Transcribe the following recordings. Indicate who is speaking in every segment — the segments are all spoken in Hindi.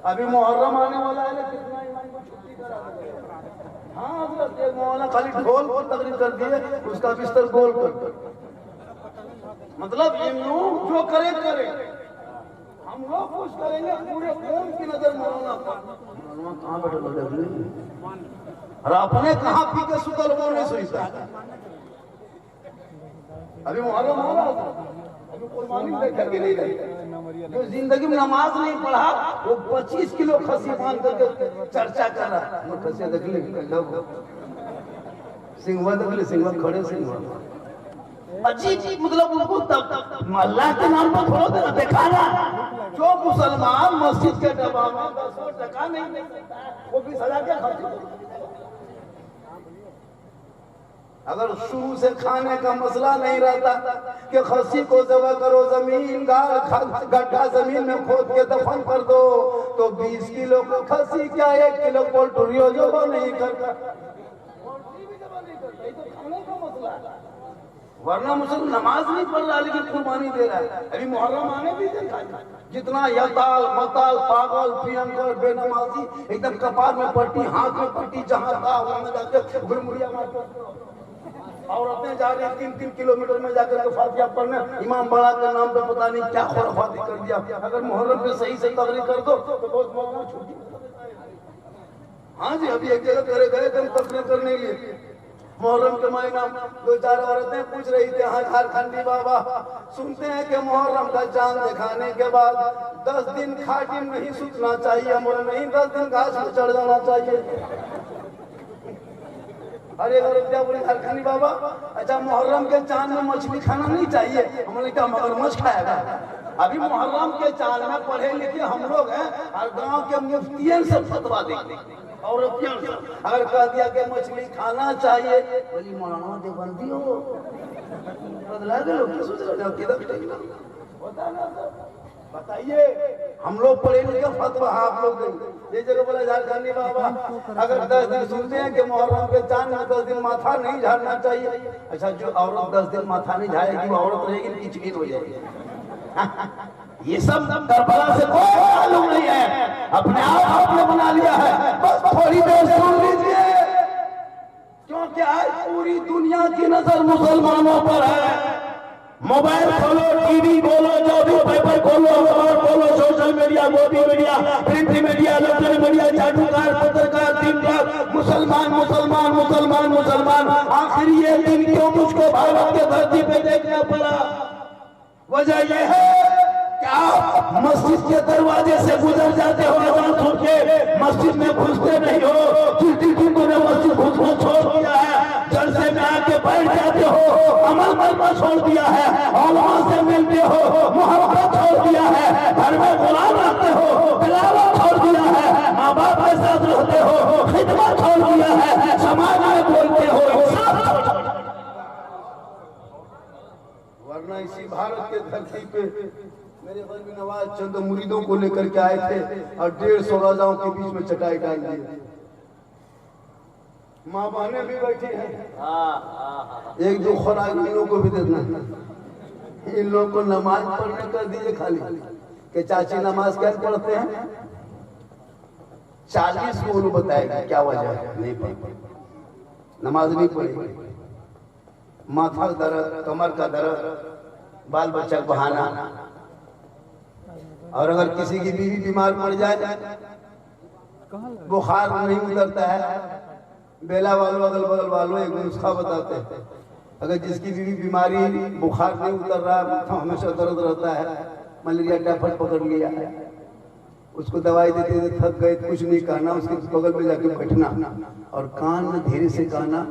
Speaker 1: अभी मुहर्रम आने वाला है, कितना इमाम को छुट्टी करा देंगे। हाँ हजरत, एक मौलाना खाली ढोल को तकरीर कर दिए, उसका बिस्तर गोल कर। मतलब ये लोग जो करे करे, हम लोग कुछ करेंगे, पूरे कौम की नजर मौलाना पर। मौलाना कहाँ बैठे लोग, और अपने कहाँ पी के सुतल वो नहीं सोचता। अभी मुहर्रम हो रहा था, अभी कुर्बानी देखा कि नहीं देखा। जो जिंदगी में नमाज नहीं पढ़ा वो 25 किलो खसी बांध करके चर्चा कर रहा है। खसिया देख ले, सिंहवा देख ले, सिंहवा खड़े सिंहवा अजीब, मतलब उनको अल्लाह के नाम पर थोड़ा देना दिखाना। जो मुसलमान मस्जिद के डब्बा में 10 टका नहीं दे सकता है, वो 20,000 क्या खर्च। अगर शुरू से खाने का मसला नहीं रहता कि खस्सी को जबा करो, जमीन गड्ढा जमीन में खोद के दफन कर दो, तो 20 किलो को खस्सी क्या 1 किलो पोल्ट्री जबा नहीं करता, पोल्ट्री भी जबा नहीं करता। ये तो खाने का मसला है। वरना मुसलमान नमाज नहीं पढ़ रहा लेकिन कुर्बानी दे रहा है। अभी मुहर्रम आने दीजिए, जितना यताल मताल पागल प्रियंकर बेनमाजी एकदम कपार में पट्टी, हाथ में पट्टी, जहां था वहां में जाके गुड़मुड़िया मारते। औरतें जा रही 3-3 किलोमीटर में जाकर के फातिहा पढ़ने, इमाम बड़ा के नाम पे पता नहीं क्या खुराफाती कर दिया। अगर मुहर्रम पे सही से तकरीर कर दो तो बहुत मौलाना छुट्टी। हाँ जी, अभी एक जगह करे गए थे तकरीर करने के लिए, मुहर्रम के महीना 2-4 औरतें पूछ रही थी, हाँ झारखंडी बाबा सुनते हैं कि मुहर्रम का चांद दिखाने के बाद 10 दिन खाटी में नहीं सूतना चाहिए। हम बोले नहीं, 10 दिन घास में चढ़ जाना चाहिए। अरे रुपया बोले झारखंडी बाबा, अच्छा मुहर्रम के चांद में मछली खाना नहीं चाहिए। हमने कहा मगरमच्छ खाएगा। अभी मुहर्रम के चांद में पढ़े लिखे हम लोग हैं, और गांव के मुफ्तियन से फतवा देंगे और अगर कह दिया कि मछली खाना चाहिए, बोली मौलाना देवबंदी हो बदला दे लोग, सोच रहे होता ना। बताइए, हम लोग पढ़े लिखे फतवा आप लोग देंगे। ये जगह बोला झारखंडी बाबा अगर 10 दिन सुनते हैं कि मुहर्रम के चांद में 10 दिन माथा नहीं झाड़ना चाहिए। अच्छा, जो औरत 10 दिन माथा नहीं झाड़ेगी वो औरत रहेगी, किचकिन हो जाएगी। ये सब करबला से कोई मालूम नहीं है, अपने आप आपने बना लिया है। बस थोड़ी देर सुन लीजिए, क्योंकि आज पूरी दुनिया की नजर मुसलमानों पर है। मोबाइल खोलो, टीवी खोलो, जो भी पेपर खोलो, अखबार खोलो, social media, Modi media, print media, electronic media, जादूकार, पत्रकार, दिन मुसलमान मुसलमान मुसलमान मुसलमान। आखिर ये दिन क्यों मुझको भारत के धरती पे देखना पड़ा? वजह यह है कि आप मस्जिद के दरवाजे से गुजर जाते हो, अजान सुन के मस्जिद में घुसते नहीं हो। जिन ने मस्जिद घुसना छोड़ दिया है, जलसे में आके बैठ जाते हो, अमल करना छोड़ दिया है, औलाद से मिलते हो, मोहब्बत छोड़ दिया है, घर में गुलाम रखते हो, तिलावत छोड़ दिया है, माँ बाप के साथ रहते हो, खिदमत छोड़ दिया है, समाज में बोलते हो। वरना इसी भारत के धरती पे मेरे गरीब नवाज चंद मुरीदों को लेकर के आए थे और 150 राजाओं के बीच में चटाई डाल दी। माँ बहने भी बैठी हैं, एक दो खुराक इन लोगों को भी देना। इन लोगों को नमाज पढ़ने कर दीजिए खाली कि चाची नमाज क्या पढ़ते हैं, 40 को उन्होंने बताएगा क्या वजह है नहीं पढ़, नमाज नहीं पढ़ेगी। माथा दर्द, कमर का दर्द, बाल बच्चा बहाना, और अगर किसी की बीवी बीमार पड़ जाए, बुखार नहीं उतरता है, बेला वालों अगल बगल वालों एक नुस्खा बताते हैं। अगर जिसकी बीवी बीमारी बुखार नहीं उतर रहा, माथा हमेशा दर्द रहता है, मलेरिया टाइफाइड पकड़ लिया है, उसको दवाई देते थे, थक गए, कुछ नहीं कहना, उसके बगल में जाके बैठना और कान में धीरे से कहना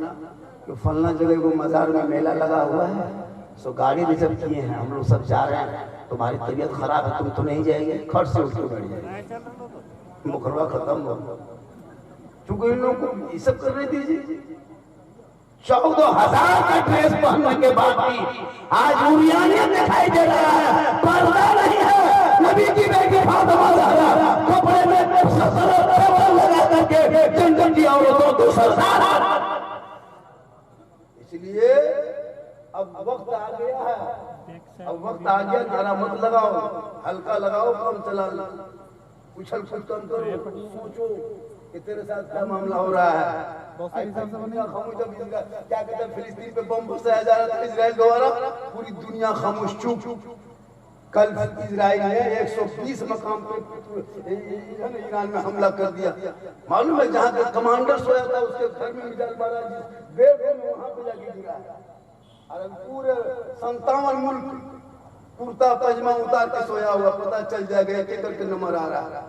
Speaker 1: कि फलना जगह को मजार में मेला लगा हुआ है, सो गाड़ी रिजर्व किए हैं, हम लोग सब जा रहे हैं, तुम्हारी तबीयत खराब है, तुम तो नहीं जाएंगे, खट से उठ के बैठ जाएंगे, मुखरवा खत्म हो। चूंकि इन लोगों को ये सब करने दीजिए। 14,000 का ड्रेस पहनने के बाद भी आज उरियानियत दिखाई दे रहा है, पर्दा नहीं है। नबी की बेटी फातिमा ज़हरा कपड़े में लगा करके जंगल की औरतों को सरदार। इसलिए अब वक्त आ गया है, अब वक्त आ गया, नारा मत लगाओ, हल्का लगाओ, कम चला। उछल कूद करो, सोचो कि तेरे साथ क्या मामला हो रहा है। क्या कहते हैं, फिलिस्तीन पे बम बरसाया जा रहा था इजराइल द्वारा, पूरी दुनिया खामोश चुप। कल इजराइल ने 120 मकाम पे ईरान में हमला कर दिया। मालूम है जहाँ का कमांडर सोया था उसके घर में मिसाइल मारा, जिस बेड में वहां पे जाके गिरा है। और पूरे 57 मुल्क कुर्ता पजामा उतार के सोया हुआ, पता चल जाएगा एक करके नंबर आ रहा है।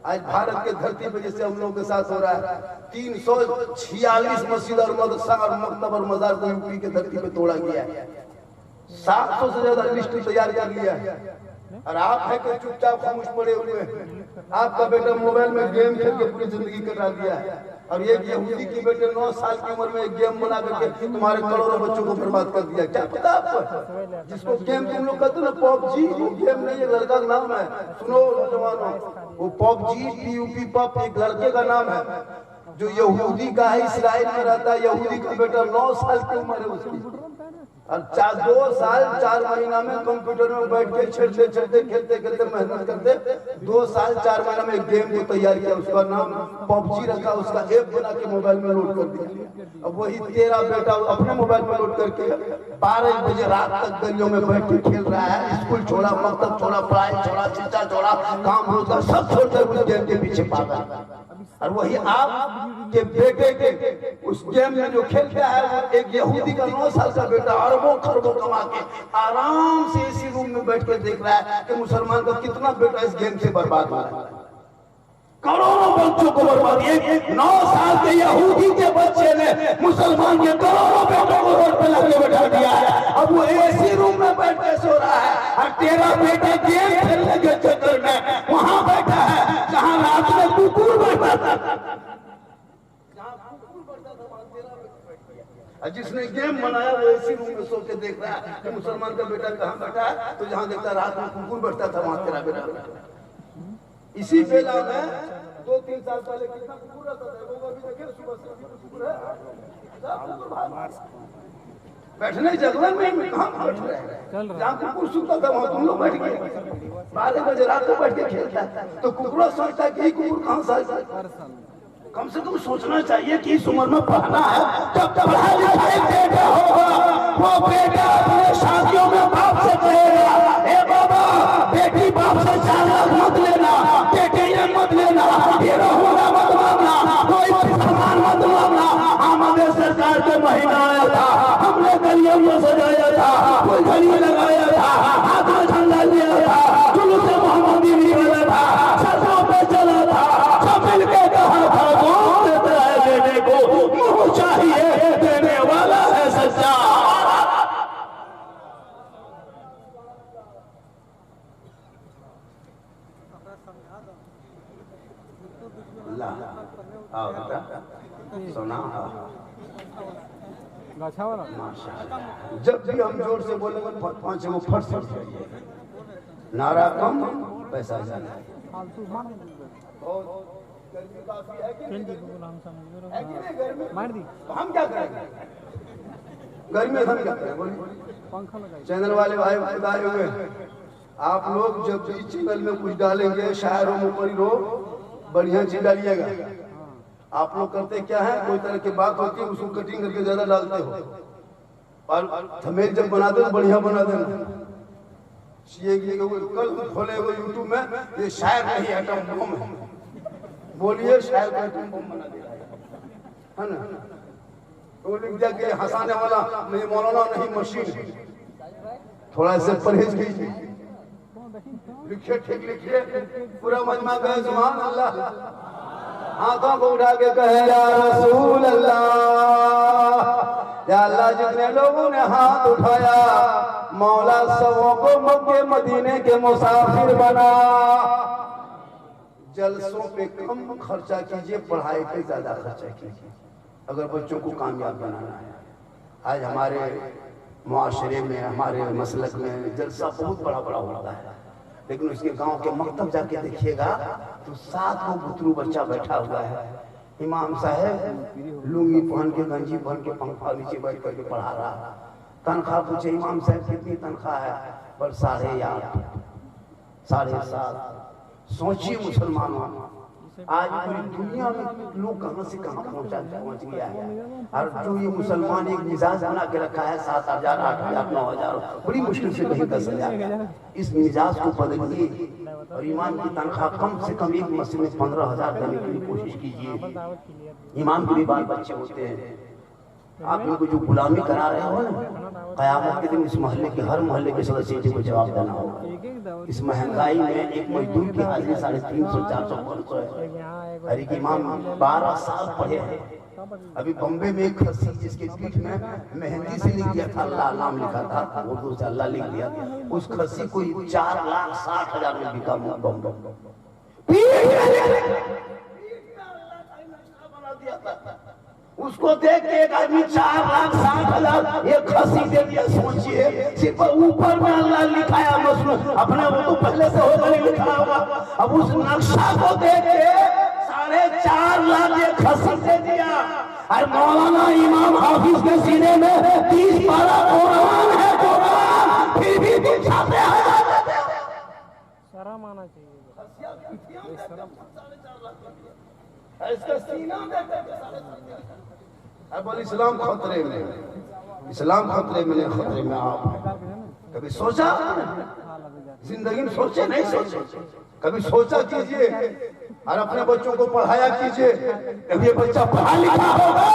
Speaker 1: आज भारत के धरती पे जैसे हम लोगों के साथ हो रहा है, 346 मस्जिद और मदरसा और मकतब और मजार को यूपी के धरती पे तोड़ा गया है। 700 से ज्यादा लिस्ट तैयार कर लिया है। और आप है कि चुपचाप खामोश पड़े हुए हैं। आपका बेटा मोबाइल में गेम खेल के पूरी जिंदगी कटा दिया है। और एक यहूदी की बेटे 9 साल की उम्र में एक गेम बना करके तुम्हारे करोड़ों बच्चों को बर्बाद कर दिया। क्या पता आपको? जिसको गेम तुम लोग कहते हो ना पबजी, वो गेम नहीं है, लड़का का नाम है। सुनो नौजवानों, वो पबजी PUP पप एक लड़के का नाम है जो यहूदी का है, इसराइल में रहता है। यहूदी का बेटा 9 साल की उम्र है उसकी, और 2 साल 4 महीना में कंप्यूटर में बैठ के छेड़ते छेड़ते खेलते खेलते मेहनत करते 2 साल 4 महीना में एक गेम को तैयार किया, उसका नाम पबजी रखा, उसका ऐप बना के मोबाइल में लोड कर दिया। अब वही तेरा बेटा अपने मोबाइल में लोड करके 12 बजे रात तक गलियों में बैठ के खेल रहा है। स्कूल छोड़ा, मकतब छोड़ा, पढ़ाई छोड़ा, शिक्षा छोड़ा, काम रोजगार सब छोड़कर उस गेम के पीछे पागल। और वही आप के बेटे के उस गेम में जो खेलता है, वो एक यहूदी का 9 साल का बेटा अरबों खरबों कमा के आराम से इसी रूम में बैठ के देख रहा है कि मुसलमान का कितना बेटा इस गेम से बर्बाद हो रहा है। करोड़ों बच्चों को बर्बाद, 9 साल के यहूदी के बच्चे ने मुसलमान के करोड़ों बेटों को रोड पे लाके बैठा दिया है। अब वो ऐसी रूम में बैठ के सो रहा है, और तेरा बेटा गेम खेलने के चक्कर में वहां बैठा है जहां रात में कुकुर बैठा था। जिसने गेम बनाया वो ऐसी रूम में सो के देख रहा है कि मुसलमान का बेटा कहाँ बैठा है, तो जहाँ देखता रात में कुकुर बैठता था वहां तेरा बेटा। इसी बेला में 2-3 साल पहले कितना कुकुर रहता था, लोग अभी देखे सुबह से कुकुर है बैठने जंगल में कहाँ बैठ रहे हैं, जहाँ कुकुर सुनता था वहां तुम लोग बैठ गए। 12 बजे रात को बैठ के खेलता है, तो कुकुर सोचता है कि कुकुर कहाँ से। कम से कम सोचना चाहिए कि इस उम्र में पढ़ना है, जब पढ़ा लिखाई बेटा होगा वो बेटा अपने शादियों में बाप से कहेगा, ए बाबा बेटी बाप से 4 लाख मत लेना, बेटे ये मत लेना, हीरो होना मत मांगना, कोई सामान मत मांगना। हमारे सरकार के महीना आया था, हमने गलियों में सजाया था, कोई घड़ी लगाया था, हाथ में झंडा लिया था, जुलूस मोहम्मदी निकला था, सड़कों पे चला था, सब मिलके कहा था देने को मुंह चाहिए, देने वाला है सच्चा। सोना जब भी हम जोर से बोलेंगे 5 गो फट फट जाइए, नारा कम पैसा ज्यादा। हम क्या करेंगे गर्मी में, हम क्या करें बोलिए। चैनल वाले भाई बताए हुए, आप लोग जब भी चैनल में कुछ डालेंगे, शायरों में पड़ी हो, बढ़िया चीज डालिएगा। आप लोग करते क्या है, कोई तरह की बात होती है उसको कटिंग करके ज्यादा डालते हो, और थंबनेल जब बनाते हो बढ़िया बना देना। कल खोले हुए यूट्यूब में, ये शायर नहीं एटम बम है, बोलिए शायर का एटम बम बना दिया है ना। तो लिख दिया कि हंसाने वाला नहीं मौलाना नहीं मशीन। थोड़ा से परहेज कीजिए, लिखिए ठीक लिखिए, पूरा मजमा कहे सुभान अल्लाह, हाथों को उठा के कहे या रसूल अल्लाह। या अल्लाह जितने लोगों ने हाथ उठाया, मौला सबों को मक्के मदीने के मुसाफिर बना। जलसों पे कम खर्चा कीजिए, पढ़ाई पे ज्यादा खर्चा कीजिए, अगर बच्चों को कामयाब बनाना है। आज हमारे मुआशरे में, हमारे मसलक में जलसा बहुत बड़ा बड़ा होता है, लेकिन उसके गांव के मकतब जाके देखिएगा तो 7 गो बुतरू बच्चा बैठा हुआ है। इमाम साहब लुंगी पहन के, गंजी पहन के, पंखा नीचे बैठ करके पढ़ा रहा। तनख्वाह पूछे इमाम साहब कितनी तनख्वाह है, पर 8.5 7.5 सोचिए मुसलमानों, आज पूरी दुनिया में लोग कहां से कहां पहुंच गया है। और जो ये मुसलमान एक मिजाज बना के रखा है 7,000 8,000 9,000, बड़ी मुश्किल से कहीं 10,000, इस मिजाज को बदलिए और ईमान की तनख्वाह कम से कम एक महीने में 15,000 देने के लिए कोशिश कीजिए। ईमान के भी बाल बच्चे होते हैं, आप इनको जो गुलामी करा रहे हो ना, कयामत के दिन इस मोहल्ले के हर मोहल्ले के सदस्य को जवाब देना होगा। इस महंगाई में एक मजदूर की हाजिरी 350 400 500 है। हर एक इमाम 12 साल पढ़े हैं। अभी बम्बे में एक खस्सी जिसके पीठ में मेहंदी से लिख दिया था अल्लाह नाम लिखा था, उर्दू से अल्लाह लिख दिया, उस खस्सी को 4,60,000 में बिका बम्बे। उसको देख के एक आदमी 4,60,000 एक खस्सी दे दिया। सोचिए, सिर्फ ऊपर में अल्लाह लिखाया मसरूफ, अपने वो तो पहले से होगा नहीं लिखा होगा। अब उस नक्शा को देख के 4.5 लाख एक खस्सी दे दिया। और मौलाना इमाम हाफिज के सीने में 30 पारा कुरान है, कुरान फिर भी दिखाते हैं। शर्म आना चाहिए। इसका सीना अब इस्लाम खतरे में, इस्लाम खतरे में नहीं, खतरे में आप हैं। कभी सोचा जिंदगी में? सोचे नहीं सोचे, कभी सोचा कीजिए और अपने बच्चों को पढ़ाया कीजिए। कभी ये बच्चा पढ़ा लिखा होगा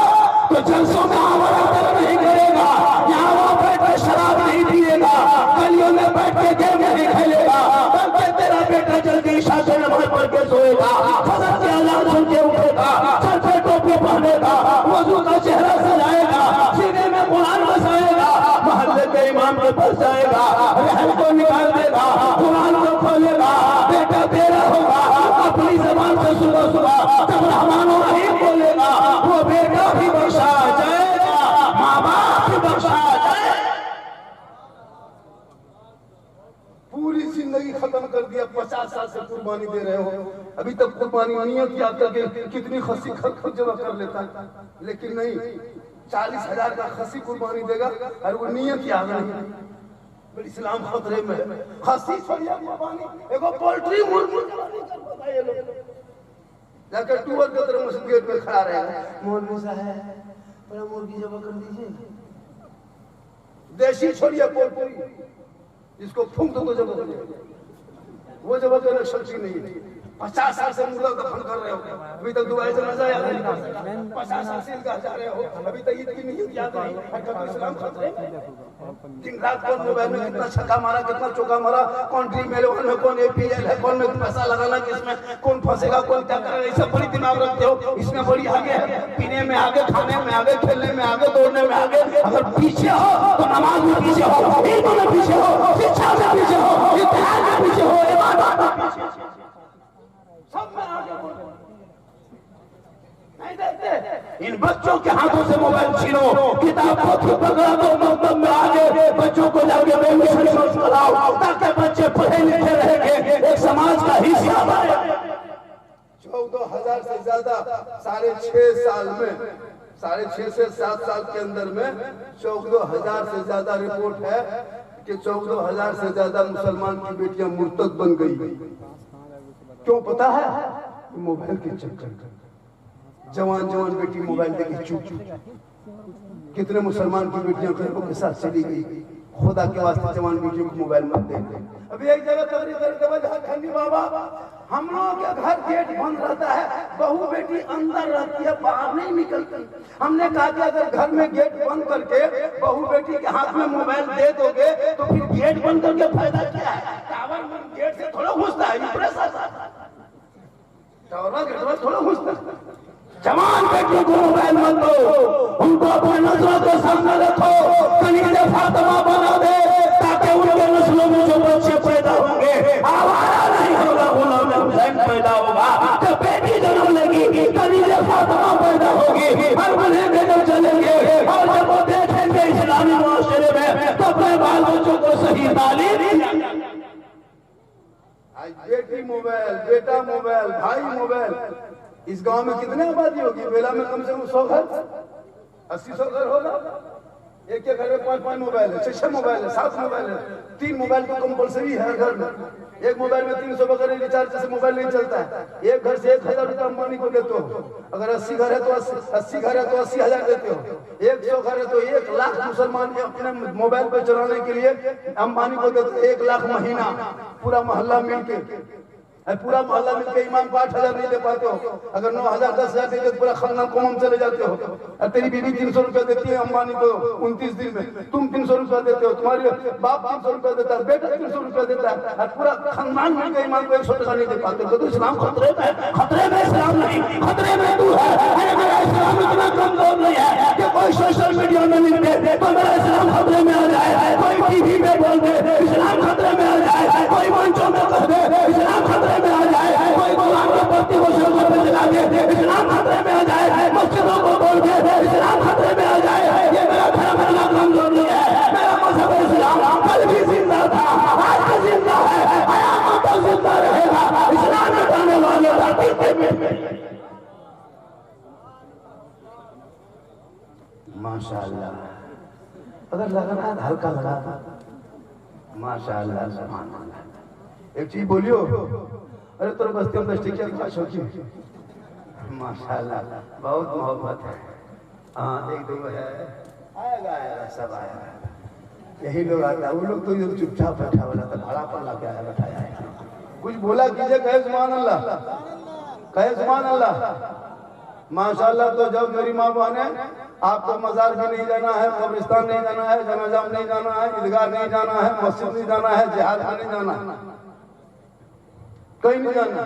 Speaker 1: तो जलसों में आवारा नहीं करेगा, यहाँ वहाँ बैठ के शराब नहीं पिएगा, गलियों में बैठ के गेम नहीं खेलेगा, बल्कि तेरा बेटा जल्दी ईशा से नमाज पढ़ के सोएगा, फजर की अज़ान सुन के उठेगा, सर पे टोपी पहनेगा, वजू का चेहरा सजाएगा, सीने में कुरान बसाएगा, मोहल्ले के इमाम के पास जाएगा, रहन को निकाल देगा, कुरान को खोलेगा, बेटा तेरा होगा। अपनी जबान से सुबह सुबह जब रहमान रहीम बोलेगा, वो बेटा भी बख्शा जाएगा, माँ बाप भी बख्शा जाएगा। पूरी जिंदगी खत्म कर दिया, 50 साल से कुर्बानी दे रहे हो, अभी तक कुर्बानी नियत याद करके कितनी खस्सी खुद जमा कर लेता है, लेकिन नहीं, 40,000 का खस्सी कुर्बानी देगा और वो नियत याद नहीं। इस्लाम खतरे में, खस्सी छोड़िए कुर्बानी, एगो पोल्ट्री मुर्गी जाकर टूर के तरह मस्जिद गेट पे खड़ा रहेगा, मौलवी साहब बड़ा मुर्गी जमा कर दीजिए। देसी छोड़िए पोल्ट्री, इसको फूंक दो तो जमा कर दीजिए, वो जमा करने शक्ति नहीं है। 50 साल से मुर्गा दफन कर रहे हो, अभी तक दुबई से मजा याद नहीं। 50 साल से इनका जा रहे हो, अभी तक ईद की नीयत याद नहीं। कभी इस्लाम खतरे में, दिन रात कौन मोबाइल में कितना छक्का मारा, कितना चौका मारा, कौन ड्रीम इलेवन में, कौन APL है, कौन में पैसा लगाना, किसमें कौन फंसेगा, कौन क्या करेगा, ये सब बड़ी दिमाग रखते हो। इसमें बड़ी आगे है, पीने में आगे, खाने में आगे, खेलने में आगे, दौड़ने में आगे। अगर पीछे हो तो नमाज में पीछे हो, इल्म में पीछे हो, शिक्षा में पीछे हो, इत्तेहाद में पीछे हो, इबादत में पीछे हो, सब में आगे नहीं देखते। इन बच्चों के हाथों से मोबाइल छीनो, किताब को पकड़ा दो, मकतब में आगे बच्चों को जाके बेमिशन कराओ, ताकि बच्चे पढ़े लिखे रहेंगे, एक समाज का हिस्सा बने। 14,000 से ज्यादा 6.5 साल में, 6.5 से 7 साल के अंदर में 14,000 से ज्यादा रिपोर्ट है कि 14,000 से ज्यादा मुसलमान की बेटियां मुर्तद बन गई। क्यों पता है? मोबाइल के चक्कर। जवान जवान बेटी मोबाइल देके चुप चुप, कितने मुसलमान की बेटियां घरों के साथ चली गई। खुदा के वास्ते जवान बेटियों को मोबाइल मत दे। अभी एक जगह तकरीर करते हुए खंडी बाबा, हम लोगों के घर गेट बंद रहता है, बहू बेटी अंदर रहती है, बाहर नहीं निकलती। हमने कहा कि अगर घर में गेट बंद करके बहू बेटी के हाथ में मोबाइल दे दोगे तो फिर गेट बंद करके फायदा क्या है? टावर में गेट से थोड़ा घुसता है, टावर गेट थोड़ा घुसता है। जवान बेटियों को मोबाइल मत दो, उनको अपने नस्लों के सामने रखो, कनीज़े फातिमा बना दे, ताकि उनके नस्लों में जो बच्चे पैदा होंगे आवारा नहीं होगा, गुलाम हुसैन पैदा होगा। जब बेटी जन्म लेगी कनीज़े फातिमा पैदा होगी, हर बने बेटे चलेंगे, और जब वो देखेंगे इस्लामी मुआशरे में तो अपने बाल बच्चों को सही तालीम। आज बेटी मोबाइल, बेटा मोबाइल, भाई मोबाइल। इस गांव में कितने आबादी होगी? बेला में कम से कम 100 घर, 80-100 घर होगा। एक के घर में 5-5 मोबाइल है, 6 मोबाइल है, 7 मोबाइल है, 3 मोबाइल तो कंपलसरी है घर में। एक मोबाइल में 300 वगैरह रिचार्ज से मोबाइल नहीं चलता है। एक घर से 1000 रुपया अंबानी को देते हो। अगर 80 घर है तो 80 घर है तो 80,000 देते हो। 100 घर है तो 1 लाख मुसलमान अपने मोबाइल पर चलाने के लिए अंबानी को देते 1 लाख महीना, पूरा मोहल्ला मिलके। पूरा मोहल्ला मिलकर इमाम को 8,000 नहीं दे पाते हो। अगर 9,000 10,000 देते तो पूरा खानदान कौम चले जाते हो। और तेरी बीवी 300 रुपया देती है अंबानी को 29 दिन में, तुम 300 रुपया देते हो, तुम्हारे बाप 300 रुपया देता है, बेटा 300 रुपया देता है, और पूरा खानदान मिलकर इमाम को 100 टका नहीं दे पाते। तो इस्लाम खतरे में, खतरे में इस्लाम नहीं, खतरे में तू है। मेरा इस्लाम इतना कमजोर नहीं है कि कोई सोशल मीडिया में लिखे तो मेरा इस्लाम खतरे में आ जाए, कोई टीवी में बोल दे इस्लाम खतरे में आ जाए, कोई मंचों में कह दे इस्लाम खतरे में आ जाए, कोई कुरान के पत्ती को सर पे लगा दे इस्लाम खतरे में आ जाए, मस्जिदों को बोल दे इस्लाम खतरे में आ जाए। ये मेरा धर्म इतना कमजोर नहीं है। मेरा मजहब इस्लाम कल भी जिंदा था, आज भी जिंदा है, क़यामत तक जिंदा रहेगा। इस्लाम मिटाने वाले धरती पे माशाअल्लाह। अगर लगाना है हल्का लगा माशाअल्लाह सुभान अल्लाह। एक चीज बोलियो, अरे तेरे बस्ती में 10 टिकिया का शौकीन माशाअल्लाह, बहुत मोहब्बत है। हाँ एक दो है, आएगा सब आएगा। यही लोग आता है, वो लोग तो इधर चुपचाप बैठा वाला था, भाड़ा पर ला के आया बैठाया है। कुछ बोला कीजिए, कहे सुभान अल्लाह, कहे सुभान अल्लाह माशाअल्लाह। तो जब मेरी माँ बहने आपको मजार भी नहीं जाना है, कब्रिस्तान नहीं जाना है, जनाजा नहीं जाना है, ईदगाह नहीं जाना है, मस्जिद नहीं जाना है, जिहाद में नहीं जाना है, कहीं नहीं जाना।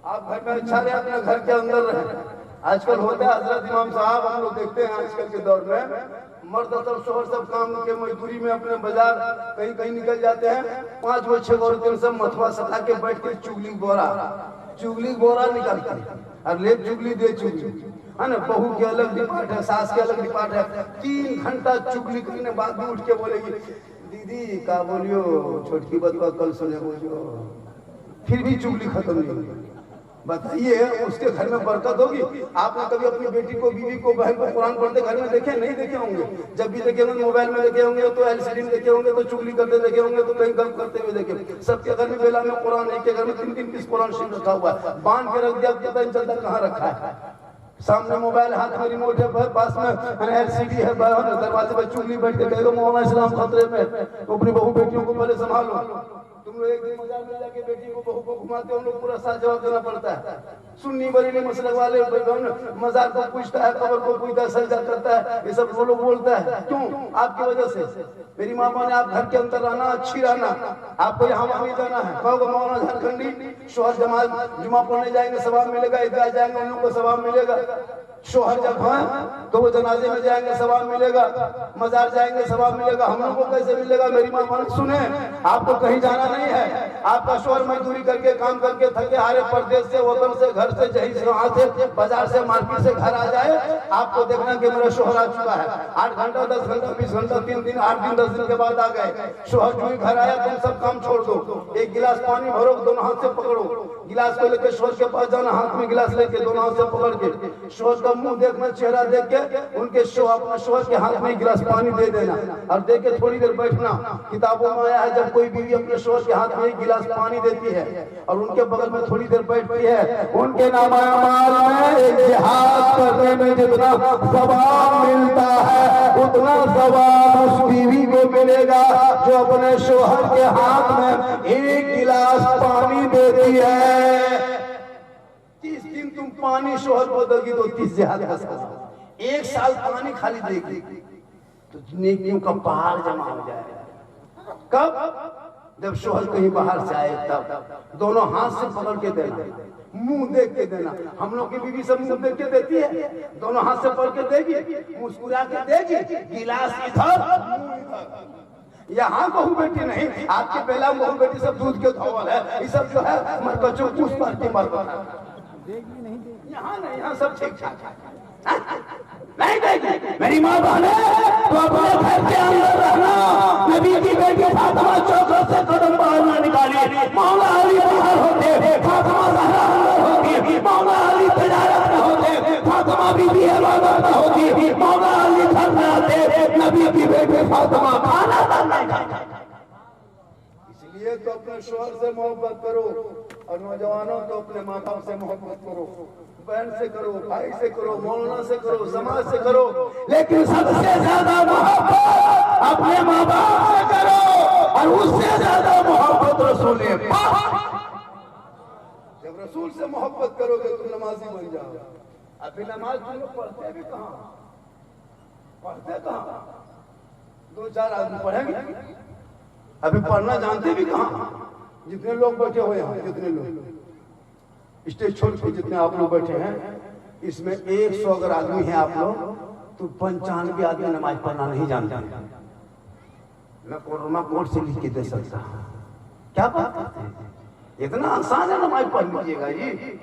Speaker 1: आप घर में अच्छा रहे, अपने घर के अंदर रहे। आजकल होता है हजरत इमाम साहब, हम लोग देखते हैं आजकल के दौर में मर्द सब शोहर सब काम के मजदूरी में अपने बाजार कहीं कहीं निकल जाते हैं। 5 और 6 औरतें सब मथुआ सटा के बैठ के चुगली बोरा निकालते हैं और ले चुगली दे चुगली है ना। बहू के अलग डिपार्ट है, सास के अलग डिपार्ट है। 3 घंटा चुगली करने बाद में उठ के बोलेगी दीदी का बोलियो, छोटकी बतवा कल सुने बोलियो, फिर भी चुगली खत्म नहीं होगी। बताइए उसके घर में बरकत होगी। आपने कभी अपनी बेटी को, बीवी को, बहन को कुरान पढ़ते घर में देखे? नहीं देखे होंगे। जब भी देखे होंगे मोबाइल में देखे होंगे, तो एलसीडी में देखे होंगे, तो चुगली करते देखे होंगे, तो कहीं गलत करते हुए देखे। सबके घर में बेला में कुरान, एक के घर में 3-3 पीस कुरान शरीफ रखा हुआ है, बांध के रख दिया, पता नहीं चलता कहाँ रखा है। सामने मोबाइल, हाथ में रिमोट है, पास में एलसीडी है, दरवाजे पर चुगली बैठ के कह दो मौलाना इस्लाम खतरे में। तो अपनी बहू बेटियों को पहले संभालो। तुम लोग एक दिन मजार में जाके बेटी को, बहू को घुमाते हो, हम लोग पूरा साथ जवाब देना पड़ता है। सुन्नी बरेली मसलक वाले मजार को पूछता है, कब्र को पूछता है, सजदा करता है, ये सब वो लोग बोलता है। क्यों? आपकी वजह से। मेरी मामा ने आप घर के अंदर रहना, अच्छी रहना, आपको यहाँ नहीं जाना है। कहोगे मौलाना झारखंडी शोहर जमात जुमा पढ़ने जाएंगे सवाब मिलेगा, ईदगाह जाएंगे उन लोगों को सवाब मिलेगा। शोहर जब हैं तो वो जनाजे में जाएंगे सवाब मिलेगा, मजार जाएंगे सवाब मिलेगा। हम लोगों को कैसे मिलेगा? मेरी माँ मन सुने, आपको कहीं जाना नहीं है। आपका शोहर मजदूरी करके, काम करके थके हारे परदेश से, वतन से, घर से, जहीं से, वहां से, बाजार से, मार्केट से घर आ जाए, आपको देखना कि मेरा शोहर आ चुका है। 8 घंटा, 10 घंटा, 20 घंटा, 3 दिन, 8 दिन, 10 दिन के बाद आ गए। शोहर जो ही घर आया, तुम सब काम छोड़ दो, एक गिलास पानी भरो, दोनों हाथ से पकड़ो, गिलास को लेकर शोहर के पास जाना, हाथ में गिलास लेके दोनों हाथ से पकड़ के शोहर का मुंह देखना, चेहरा देख के उनके अपने शोहर के हाथ में गिलास पानी दे देना और दे के थोड़ी देर बैठना। किताबों में आया है जब कोई बीवी अपने शोहर के हाथ में एक गिलास पानी देती है और उनके बगल में थोड़ी देर बैठती है, उनके नामाल में जिहाद करने में जितना सवाब मिलता है उतना सवाब उस बीवी को मिलेगा जो अपने शोहर के हाथ में एक गिलास पानी देती है। 30 दिन तुम पानी शोहर को दोगी तो 30 जिहाद का सवाब। 1 साल पानी खाली देगी तो नेकियों का पहाड़ जमा हो जाएगा। कब? जब शोहर कहीं बाहर से आए तब। दोनों हाथ से पकड़ के देना, मुंह देख के देना। हम लोग की बीवी सब मुंह देख के देती है, दोनों हाथ से पकड़ के देगी, मुस्कुरा के देगी, गिलास इधर मुंह इधर। यहाँ बहू बेटी नहीं, आपके पहला बहू बेटी सब दूध के धोवल है, ये सब जो है मरकचों पूछ पार की मरकत। यहाँ नहीं, यहाँ सब ठीक ठाक नहीं देगी। मेरी माँ बहने तो अपने घर के अंदर रहना। नबी की बेटी फातिमा चौखट से कदम बाहर ना निकाली। मौला अली बाहर होते, फातिमा ज़हरा अंदर होती। मौला अली तिजारत में होते, फातिमा बीबी इबादत में होती। की मौला अली फरमाते नबी की बेटी फातिमा खाना तक नहीं खाती।
Speaker 2: इसलिए तो अपने शोहर से मोहब्बत करो और नौजवानों तो अपने माँ बाप से मोहब्बत करो, बहन से करो, भाई से करो, मौलाना से करो, समाज से करो,
Speaker 1: लेकिन सबसे ज्यादा मोहब्बत अपने माँ बाप से करो और उससे ज्यादा मोहब्बत रसूल पाक।
Speaker 2: जब रसूल से मोहब्बत करोगे तुम नमाजी बन जाओ।
Speaker 1: अभी नमाज तुम लोग पढ़ते भी कहाँ, पढ़ते कहाँ?
Speaker 2: दो चार आदमी पढ़ेंगे,
Speaker 1: अभी पढ़ना जानते भी कहाँ?
Speaker 2: जितने लोग बैठे हुए हैं, जितने लोग स्टेज छोड़ के जितने आप लोग बैठे हैं,
Speaker 1: इसमें 100 अगर आदमी है आप लोग तो 95 आदमी नमाज पढ़ना नहीं जानते। मैं कोरोना कोड से लिख के दे सकता हूँ। क्या बात करते हैं? इतना आसान है नमाज पढ़ लीजिएगा ये।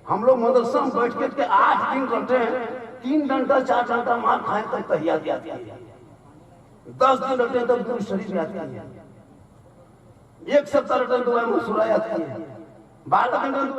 Speaker 1: हम लोग मदरसा में बैठ के 8 दिन रहते हैं, 3 घंटा 4 घंटा मार खाए तब तहियात आती है। 10 दिन रहते हैं तब दूर शरीफ आती है। 1 सप्ताह रहते हैं तो वह मुस्कुराई आती है। 12 दिन